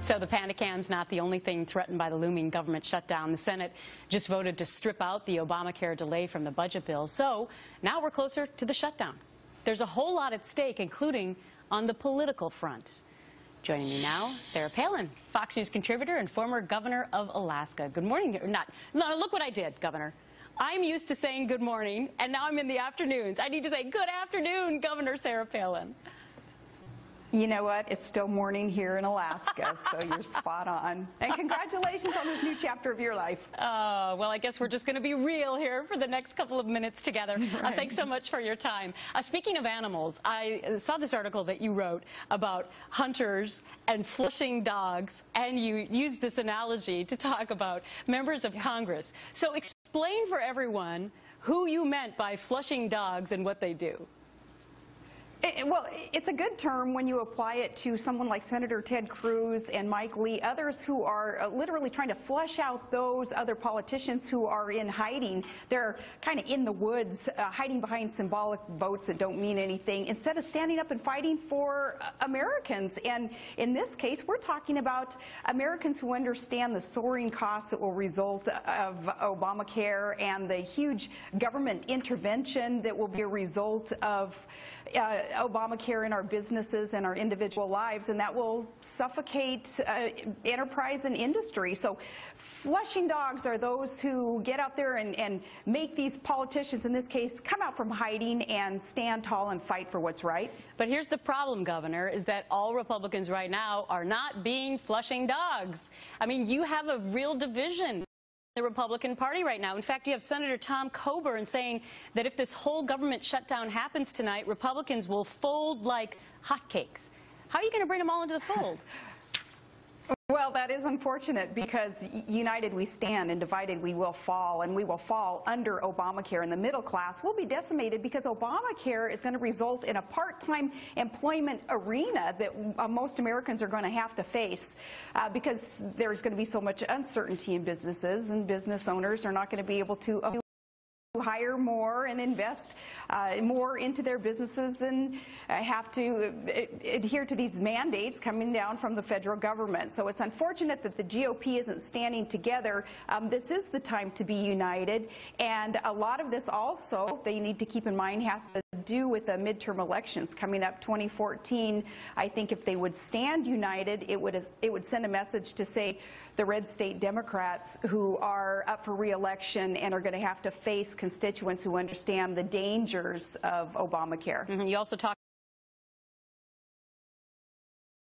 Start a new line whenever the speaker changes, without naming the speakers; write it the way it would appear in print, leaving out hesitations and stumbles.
So the Panicam's not the only thing threatened by the looming government shutdown. The Senate just voted to strip out the Obamacare delay from the budget bill. So now we're closer to the shutdown. There's a whole lot at stake, including on the political front. Joining me now, Sarah Palin, Fox News contributor and former governor of Alaska. Good morning. No, look what I did, Governor. I'm used to saying good morning, and now I'm in the afternoons. I need to say good afternoon, Governor Sarah Palin.
You know what? It's still morning here in Alaska, so you're spot on. And congratulations on this new chapter of your life.
Well, I guess we're just going to be real here for the next couple of minutes together.
Right.
Thanks so much for your time. Speaking of animals, I saw this article that you wrote about hunters and flushing dogs, and you used this analogy to talk about members of Congress. So explain for everyone who you meant by flushing dogs and what they do.
Well, it's a good term when you apply it to someone like Senator Ted Cruz and Mike Lee, others who are literally trying to flush out those other politicians who are in hiding. They're kind of in the woods, hiding behind symbolic votes that don't mean anything, instead of standing up and fighting for Americans. And in this case, we're talking about Americans who understand the soaring costs that will result of Obamacare and the huge government intervention that will be a result of Obamacare in our businesses and our individual lives, and that will suffocate enterprise and industry. So flushing dogs are those who get out there and make these politicians, in this case, come out from hiding and stand tall and fight for what's right.
But here's the problem, Governor, is that all Republicans right now are not being flushing dogs. I mean, you have a real division the Republican Party right now. In fact, you have Senator Tom Coburn saying that if this whole government shutdown happens tonight, Republicans will fold like hotcakes. How are you going to bring them all into the fold?
Well, that is unfortunate, because united we stand and divided we will fall, and we will fall under Obamacare. And the middle class will be decimated because Obamacare is going to result in a part-time employment arena that most Americans are going to have to face because there's going to be so much uncertainty in businesses, and business owners are not going to be able to hire more and invest more into their businesses, and have to adhere to these mandates coming down from the federal government. So it's unfortunate that the GOP isn't standing together. This is the time to be united, and a lot of this also, they need to keep in mind, has to do with the midterm elections coming up 2014. I think if they would stand united, it would send a message to, say, the red state Democrats who are up for re-election and are going to have to face constituents who understand the dangers of Obamacare.
You also talked